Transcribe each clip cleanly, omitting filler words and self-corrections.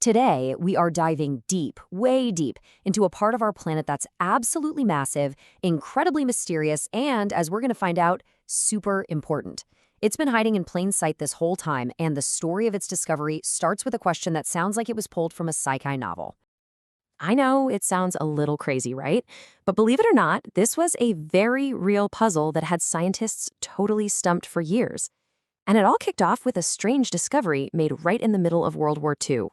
Today, we are diving deep, way deep, into a part of our planet that's absolutely massive, incredibly mysterious, and, as we're going to find out, super important. It's been hiding in plain sight this whole time, and the story of its discovery starts with a question that sounds like it was pulled from a sci-fi novel. I know it sounds a little crazy, right? But believe it or not, this was a very real puzzle that had scientists totally stumped for years. And it all kicked off with a strange discovery made right in the middle of World War II.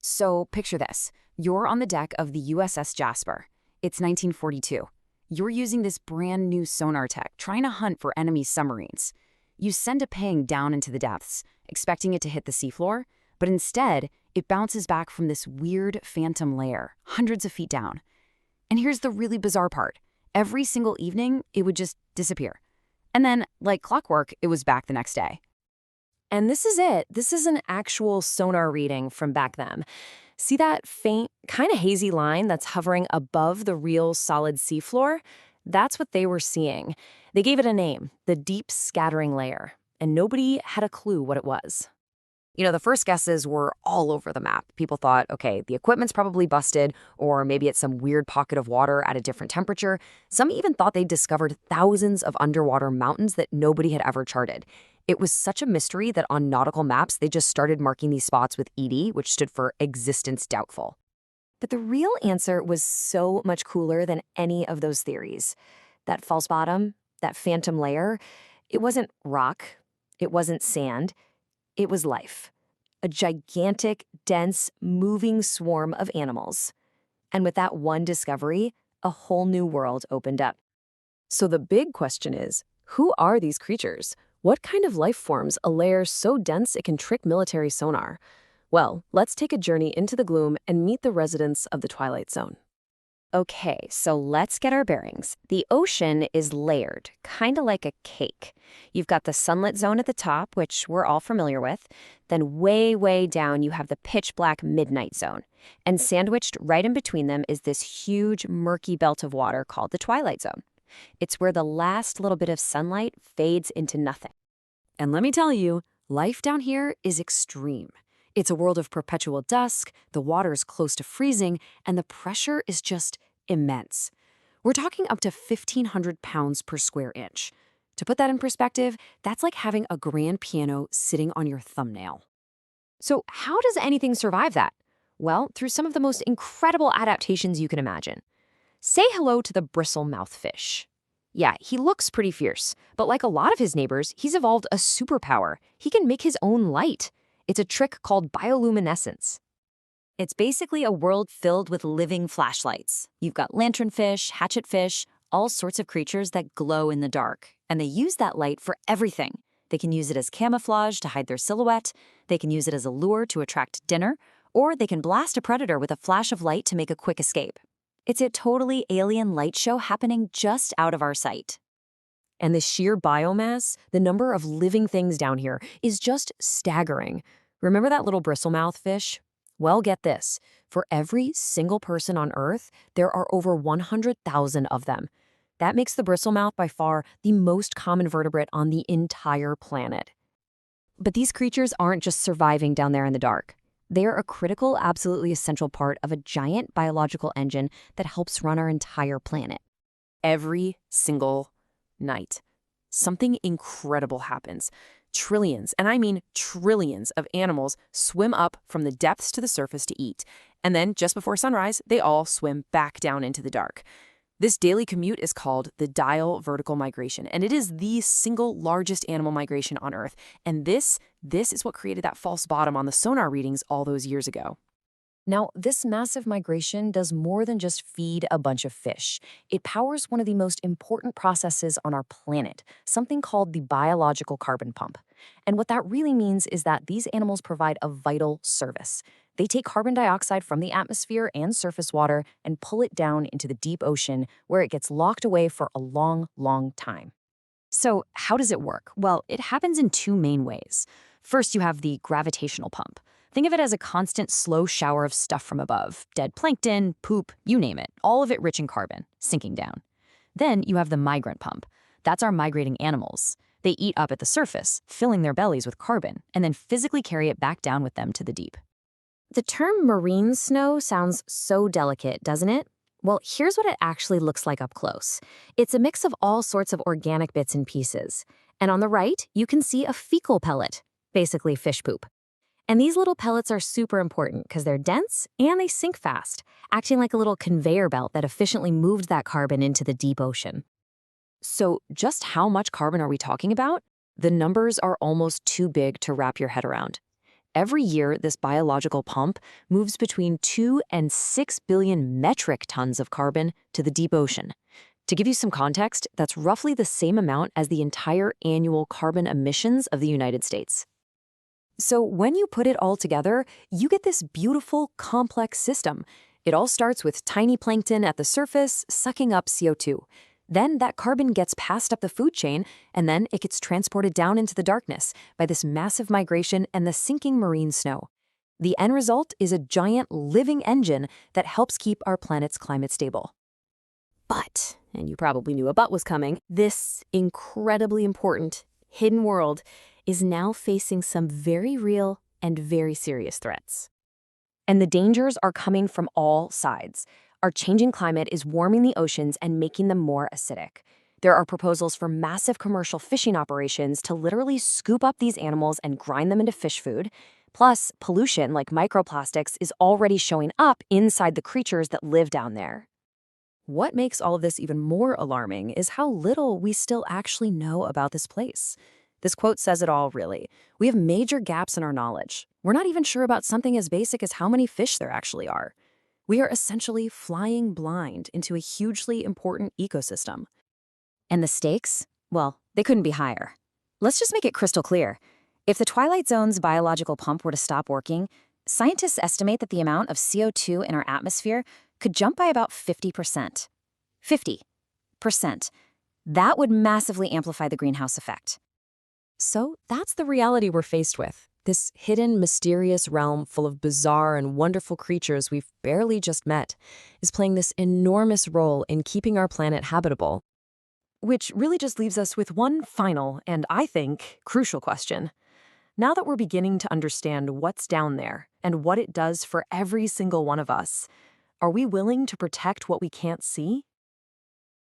So picture this. You're on the deck of the USS Jasper. It's 1942. You're using this brand new sonar tech, trying to hunt for enemy submarines. You send a ping down into the depths, expecting it to hit the seafloor, but instead, it bounces back from this weird phantom layer, hundreds of feet down. And here's the really bizarre part. Every single evening, it would just disappear. And then, like clockwork, it was back the next day. And this is it. This is an actual sonar reading from back then. See that faint, kind of hazy line that's hovering above the real solid seafloor? That's what they were seeing. They gave it a name, the deep scattering layer, and nobody had a clue what it was. The first guesses were all over the map. People thought, okay, the equipment's probably busted, or maybe it's some weird pocket of water at a different temperature. Some even thought they'd discovered thousands of underwater mountains that nobody had ever charted. It was such a mystery that on nautical maps, they just started marking these spots with ED, which stood for existence doubtful. But the real answer was so much cooler than any of those theories. That false bottom, that phantom layer, it wasn't rock, it wasn't sand, it was life. A gigantic, dense, moving swarm of animals. And with that one discovery, a whole new world opened up. So the big question is, who are these creatures? What kind of life forms a layer so dense it can trick military sonar? Well, let's take a journey into the gloom and meet the residents of the Twilight Zone. Okay, so let's get our bearings. The ocean is layered, kind of like a cake. You've got the sunlit zone at the top, which we're all familiar with. Then way, way down, you have the pitch black midnight zone. And sandwiched right in between them is this huge, murky belt of water called the Twilight Zone. It's where the last little bit of sunlight fades into nothing. And let me tell you, life down here is extreme. It's a world of perpetual dusk, the water's close to freezing, and the pressure is just immense. We're talking up to 1,500 pounds per square inch. To put that in perspective, that's like having a grand piano sitting on your thumbnail. So how does anything survive that? Well, through some of the most incredible adaptations you can imagine. Say hello to the bristlemouth fish. Yeah, he looks pretty fierce, but like a lot of his neighbors, he's evolved a superpower. He can make his own light. It's a trick called bioluminescence. It's basically a world filled with living flashlights. You've got lanternfish, hatchetfish, all sorts of creatures that glow in the dark, and they use that light for everything. They can use it as camouflage to hide their silhouette, they can use it as a lure to attract dinner, or they can blast a predator with a flash of light to make a quick escape. It's a totally alien light show happening just out of our sight. And the sheer biomass, the number of living things down here, is just staggering. Remember that little bristlemouth fish? Well, get this. For every single person on Earth, there are over 100,000 of them. That makes the bristlemouth by far the most common vertebrate on the entire planet. But these creatures aren't just surviving down there in the dark. They are a critical, absolutely essential part of a giant biological engine that helps run our entire planet. Every single night, something incredible happens. Trillions, and I mean trillions of animals swim up from the depths to the surface to eat. And then just before sunrise, they all swim back down into the dark. This daily commute is called the diel vertical migration, and it is the single largest animal migration on Earth. And this is what created that false bottom on the sonar readings all those years ago. Now, this massive migration does more than just feed a bunch of fish. It powers one of the most important processes on our planet, something called the biological carbon pump. And what that really means is that these animals provide a vital service. They take carbon dioxide from the atmosphere and surface water and pull it down into the deep ocean, where it gets locked away for a long, long time. So how does it work? Well, it happens in two main ways. First, you have the gravitational pump. Think of it as a constant slow shower of stuff from above. Dead plankton, poop, you name it. All of it rich in carbon, sinking down. Then you have the migrant pump. That's our migrating animals. They eat up at the surface, filling their bellies with carbon, and then physically carry it back down with them to the deep. The term marine snow sounds so delicate, doesn't it? Well, here's what it actually looks like up close. It's a mix of all sorts of organic bits and pieces. And on the right, you can see a fecal pellet, basically fish poop. And these little pellets are super important because they're dense and they sink fast, acting like a little conveyor belt that efficiently moved that carbon into the deep ocean. So just how much carbon are we talking about? The numbers are almost too big to wrap your head around. Every year, this biological pump moves between 2 and 6 billion metric tons of carbon to the deep ocean. To give you some context, that's roughly the same amount as the entire annual carbon emissions of the United States. So when you put it all together, you get this beautiful, complex system. It all starts with tiny plankton at the surface sucking up CO2. Then that carbon gets passed up the food chain, and then it gets transported down into the darkness by this massive migration and the sinking marine snow. The end result is a giant living engine that helps keep our planet's climate stable. But, and you probably knew a but was coming, this incredibly important, hidden world is now facing some very real and very serious threats. And the dangers are coming from all sides. Our changing climate is warming the oceans and making them more acidic. There are proposals for massive commercial fishing operations to literally scoop up these animals and grind them into fish food. Plus, pollution like microplastics is already showing up inside the creatures that live down there. What makes all of this even more alarming is how little we still actually know about this place. This quote says it all, really. We have major gaps in our knowledge. We're not even sure about something as basic as how many fish there actually are. We are essentially flying blind into a hugely important ecosystem. And the stakes? Well, they couldn't be higher. Let's just make it crystal clear. If the Twilight Zone's biological pump were to stop working, scientists estimate that the amount of CO2 in our atmosphere could jump by about 50%. 50%. That would massively amplify the greenhouse effect. So that's the reality we're faced with. This hidden, mysterious realm full of bizarre and wonderful creatures we've barely just met is playing this enormous role in keeping our planet habitable. Which really just leaves us with one final, and I think, crucial question. Now that we're beginning to understand what's down there and what it does for every single one of us, are we willing to protect what we can't see?